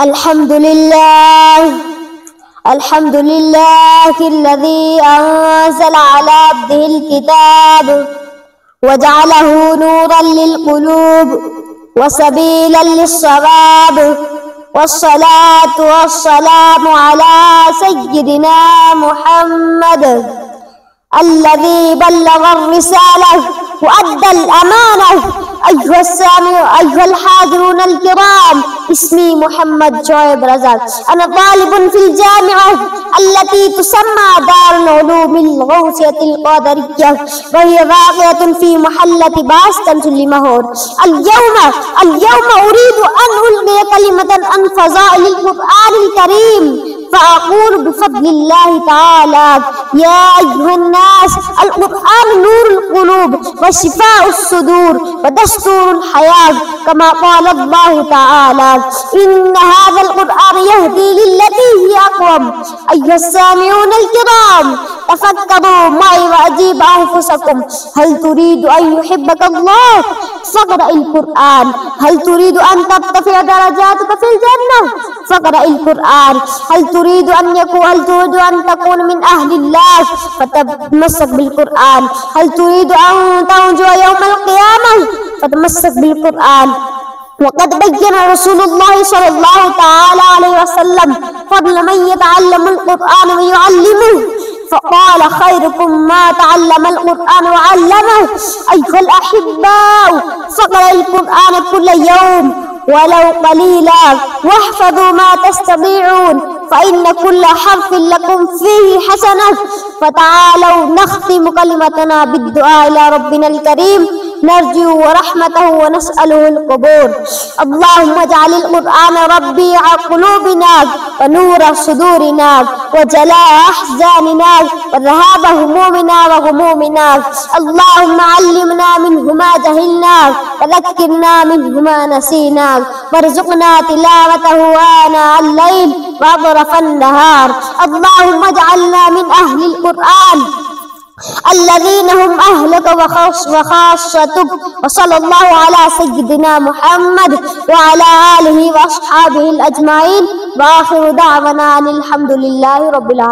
अल्हम्दुलिल्लाहिल्लज़ी अंज़ला अला अब्दिहिल किताब वजअलहु नूरन लिलक़ुलूब वसबीलन लिस्सवाब वस्सलातु वस्सलामु अला सय्यिदिना मुहम्मद अल्लज़ी बल्लगर रिसालह व अद्दल अमानह। अय्युहल हाज़िरून किराम, इस्मी मोहम्मद जोएब रज़ा, अना तालिबुन फिल जामिआ अल्लती तुसम्मा दारुल उलूमिल गौसियतिल क़ादरिय्या व हिया वाक़िअतुन फ़ी महल्लति बास्तन लिमहोर। अल-यौमा उरीदु अन उल्क़िया कलिमतन अन फ़ज़ाइलिल क़ुरआनिल करीम फ़अक़ूलु बिफ़ज़्लिल्लाहि तआला या अय्युहन्नास अल क़ुरआन नूरुल क़ुलूब व शिफ़ाउस सुदूर व दस्तूरुल हयात कमा क़ाल अल्लाहु तआला इन्न हाज़ल क़ुरआन यहदी लिल्लती हिया अक़वम। अय्युहस्सामिऊनल किराम तफ़क्करू मई व अजीबू अन्फुसकुम हल तुरीदु अन युहिब्बकल्लाह फ़क़रइल क़ुरआन हल तुरीदु अन तर्तफ़िअ दरजातुका फ़िल जन्नह फ़क़रइल क़ुरआन हल तुरीदु अन तकून मिन अहलिल्लाह फ़तमस्सक बिल क़ुरआन हल तुरीदु अन तंजुअ यौमल क़ियामह फ़तमस्सक बिल क़ुरआन। वक़द बय्यन रसूलुल्लाह सल्लल्लाहु तआला अलैहि वसल्लम फ़ज़्ल मन यतअल्लमुल क़ुरआन व युअल्लिमुहु फ़क़ाल ख़ैरुकुम मा तअल्लमल क़ुरआन व अल्लमहु। अय्युहल अहिब्बाउ फ़क़रइल क़ुरआन कुल्ल यौम वलौ क़लीला वहफ़ज़ू मा तस्ततीऊन फ़इन्न कुल्ल हर्फ़िन लकुम फ़ीही हसनह। फ़तआलौ नख़्तिमु कलिमतना बिद्दुआ इला रब्बिनल करीम नरजू व रहमतहु व नसअलुहुल क़बूल। अल्लाहुम्मा जअलिल क़ुरआन रब्बीअ क़ुलूबिना व नूरा सुदूरिना व जलाअ अहज़ानिना व ज़हाबा हुमूमिना व ग़ुमूमिना। अल्लाहुम्मा अल्लिमना मिन्हु मा जहिलना व ज़क्किरना मिन्हु मा नसीना वरज़ुक़ना तिलावतहु आनाअल लैल व अतरफ़न नहार। अल्लाहुम्मा जअलना मिन अहलिल क़ुरआन अल्लज़ीना हुम अहलुका व ख़ास्सतुक। व सल्लल्लाहु अला सय्यिदिना मुहम्मद व अला आलिहि व अस्हाबिहिल अजमाइन व आखिरु दअवाना अनिल हम्दुलिल्लाहि रब्बिल आलमीन।